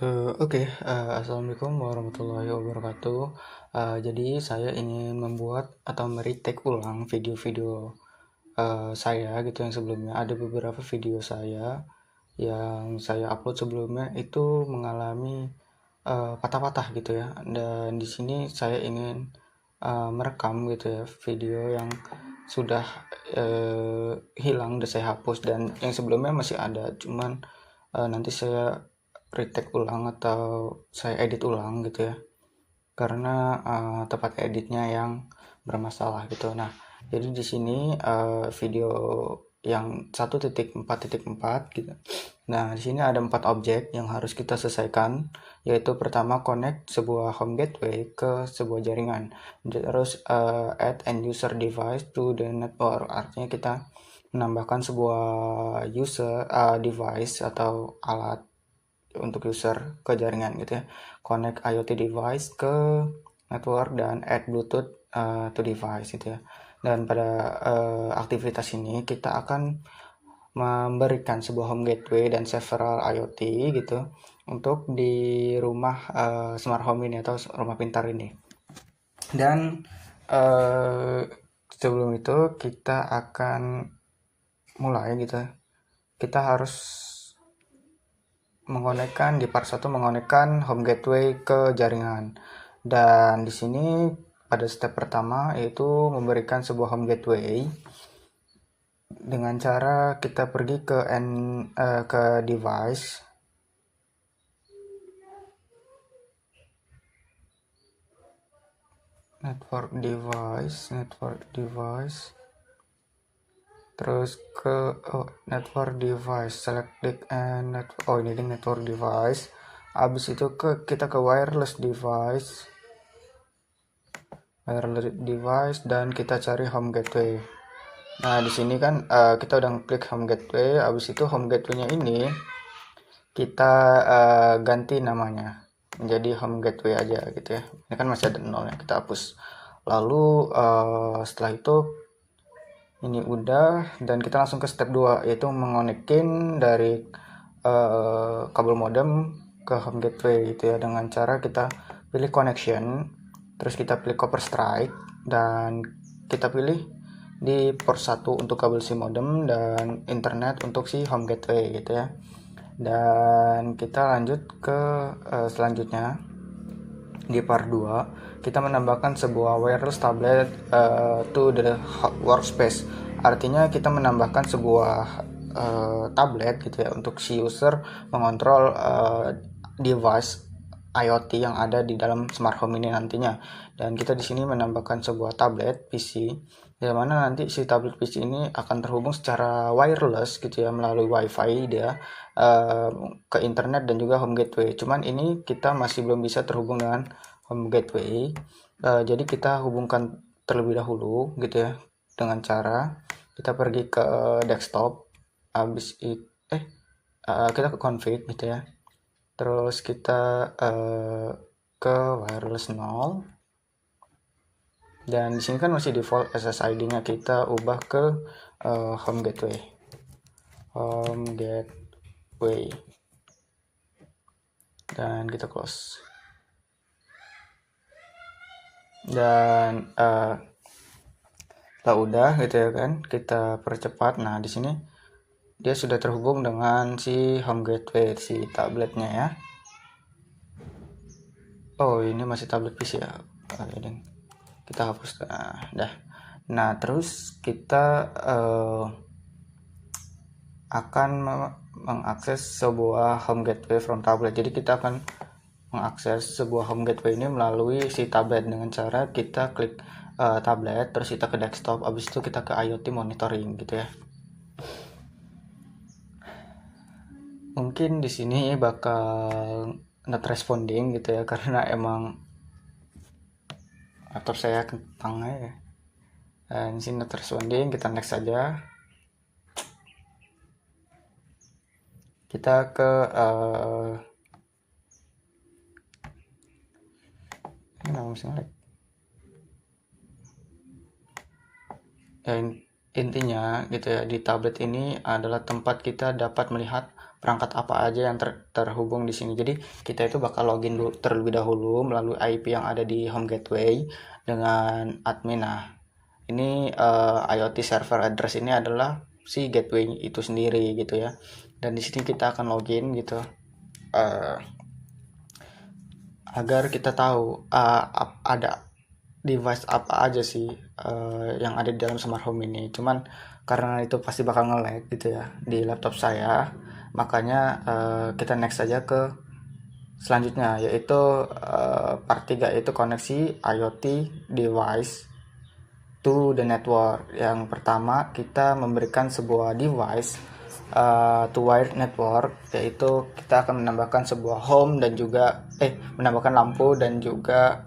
Assalamualaikum warahmatullahi wabarakatuh. Jadi saya ingin membuat atau meretake ulang video-video saya gitu yang sebelumnya. Ada beberapa video saya yang saya upload sebelumnya itu mengalami patah-patah gitu ya. Dan di sini saya ingin merekam gitu ya video yang sudah hilang dan saya hapus, dan yang sebelumnya masih ada, cuman nanti saya retake ulang atau saya edit ulang gitu ya, karena tempat editnya yang bermasalah gitu. Nah, jadi di sini video yang 1.4.4 gitu. Nah, di sini ada 4 objek yang harus kita selesaikan, yaitu pertama connect sebuah home gateway ke sebuah jaringan. Terus add end user device to the network, artinya kita menambahkan sebuah user device atau alat untuk user ke jaringan gitu ya. Connect IoT device ke network dan add Bluetooth to device gitu ya. Dan pada aktivitas ini kita akan memberikan sebuah home gateway dan several IoT gitu untuk di rumah smart home ini atau rumah pintar ini. Dan sebelum itu kita akan mulai gitu. Kita harus mengonekkan di part 1, mengonekkan home gateway ke jaringan. Dan di sini pada step pertama yaitu memberikan sebuah home gateway dengan cara kita pergi ke device, network device, terus ke network device, select click and ini network device. Habis itu kita ke wireless device dan kita cari home gateway. Nah, di sini kan kita udah klik home gateway. Habis itu home gateway-nya ini kita ganti namanya menjadi home gateway aja gitu ya. Ini kan masih ada 0 ya, kita hapus. Lalu setelah itu ini udah, dan kita langsung ke step 2, yaitu mengonekin dari kabel modem ke home gateway gitu ya, dengan cara kita pilih connection, terus kita pilih copper strike, dan kita pilih di port 1 untuk kabel si modem dan internet untuk si home gateway gitu ya. Dan kita lanjut ke selanjutnya. Di part 2 kita menambahkan sebuah wireless tablet to the workspace. Artinya kita menambahkan sebuah tablet gitu ya untuk si user mengontrol device IoT yang ada di dalam smart home ini nantinya. Dan kita di sini menambahkan sebuah tablet PC, di mana nanti si tablet PC ini akan terhubung secara wireless gitu ya, melalui WiFi dia ke internet dan juga home gateway. Cuman ini kita masih belum bisa terhubung dengan home gateway. Jadi kita hubungkan terlebih dahulu gitu ya, dengan cara kita pergi ke desktop, habis itu kita ke config gitu ya. Terus kita ke wireless 0. Dan di sini kan masih default SSID-nya, kita ubah ke home gateway. Dan kita close. Dan setelah udah gitu ya kan, kita percepat. Nah, di sini dia sudah terhubung dengan si home gateway si tabletnya ya. Oh, ini masih tablet PC ya. Kita hapus. Nah, terus kita akan mengakses sebuah home gateway from tablet. Jadi kita akan mengakses sebuah home gateway ini melalui si tablet dengan cara kita klik tablet, terus kita ke desktop, habis itu kita ke IoT monitoring gitu ya. Mungkin di sini bakal not responding gitu ya, karena emang laptop saya kentang ya. Dan di sini not responding, kita next saja. Kita ke intinya gitu ya, di tablet ini adalah tempat kita dapat melihat perangkat apa aja yang terhubung di sini. Jadi kita itu bakal login dulu, terlebih dahulu melalui IP yang ada di home gateway dengan admin. Nah, ini IoT server address ini adalah si gateway itu sendiri gitu ya. Dan di sini kita akan login gitu. Agar kita tahu ada device apa aja sih yang ada di dalam smart home ini. Cuman karena itu pasti bakal nge-lag gitu ya di laptop saya, makanya kita next saja ke selanjutnya, yaitu part 3, yaitu koneksi IoT device to the network. Yang pertama, kita memberikan sebuah device to wired network, yaitu kita akan menambahkan sebuah home dan juga menambahkan lampu dan juga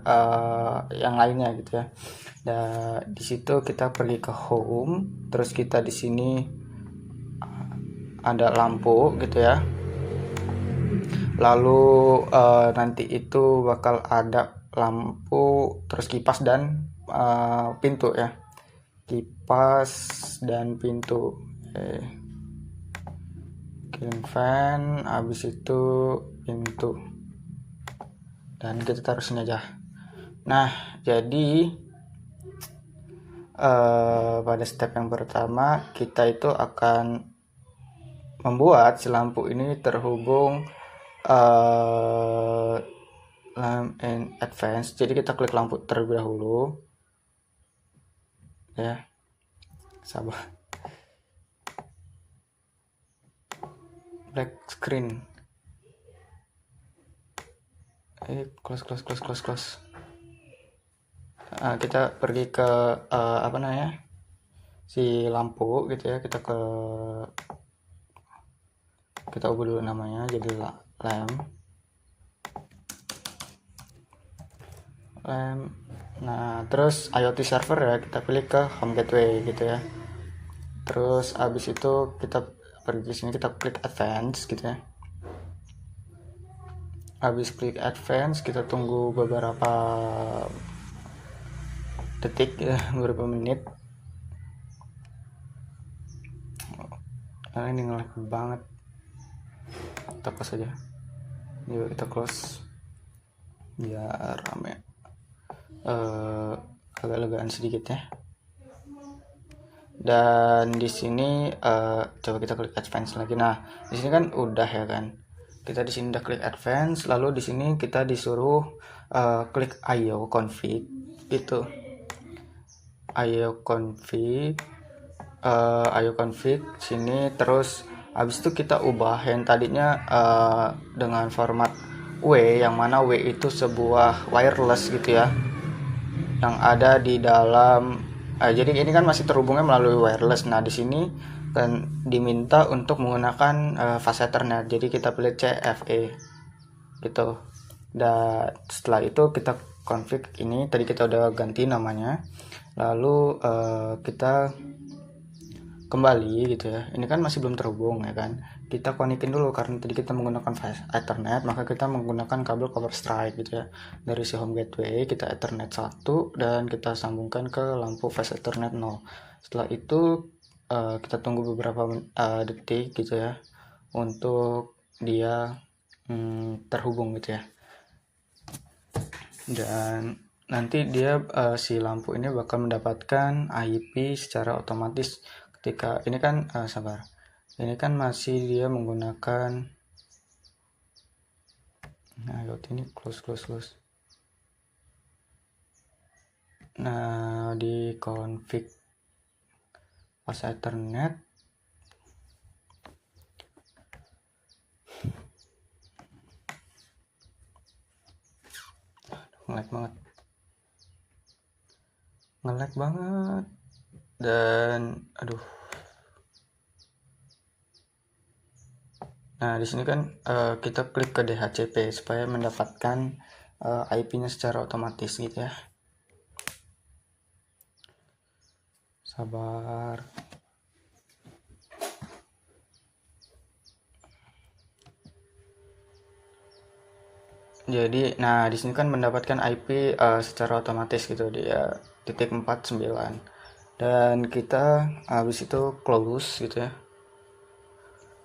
yang lainnya gitu ya. Dan di situ kita pergi ke home, terus kita di sini ada lampu gitu ya. Lalu nanti itu bakal ada lampu, terus kipas dan pintu ya. Kipas dan pintu. Ceiling fan, habis itu pintu, dan kita taruh sini aja. Nah, jadi pada step yang pertama kita itu akan membuat si lampu ini terhubung lamp in advance. Jadi kita klik lampu terlebih dahulu ya, sabar. Black screen. Close. Kita pergi ke apa namanya, si lampu gitu ya. Kita ubah dulu namanya jadi lamp. Nah, terus IoT server ya, kita pilih ke home gateway gitu ya. Terus abis itu kita pergi ke sini, kita klik advance gitu ya. Habis klik advance, kita tunggu beberapa detik ya, beberapa menit. Nah, ini nge-lag banget. Kita close aja. Yuk kita close biar rame, agak legaan sedikit ya. Dan di sini coba kita klik advance lagi. Nah, di sini kan udah ya kan. Kita di sini udah klik advance, lalu di sini kita disuruh klik IO config gitu. IO config sini, terus habis itu kita ubah yang tadinya dengan format W, yang mana W itu sebuah wireless gitu ya, yang ada di dalam jadi ini kan masih terhubungnya melalui wireless. Nah, di sini kan diminta untuk menggunakan fast Ethernet. Jadi kita pilih CFE gitu. Dan setelah itu kita config ini, tadi kita udah ganti namanya. Lalu kita kembali gitu ya. Ini kan masih belum terhubung ya kan. Kita konekin dulu karena tadi kita menggunakan fast Ethernet, maka kita menggunakan kabel cover strike gitu ya. Dari si home gateway kita Ethernet 1 dan kita sambungkan ke lampu fast Ethernet 0. Setelah itu kita tunggu beberapa detik gitu ya untuk dia terhubung gitu ya. Dan nanti dia si lampu ini bakal mendapatkan IP secara otomatis ketika ini kan sabar. Ini kan masih dia menggunakan, nah ini close. Nah, di config fast Ethernet nge-lag banget dan Nah, di sini kan kita klik ke DHCP supaya mendapatkan IP-nya secara otomatis gitu ya. Sabar. Jadi, nah di sini kan mendapatkan IP secara otomatis gitu, dia .49, dan kita habis itu close gitu ya.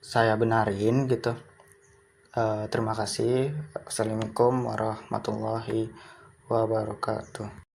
saya benarin gitu. Terima kasih. Assalamualaikum warahmatullahi wabarakatuh.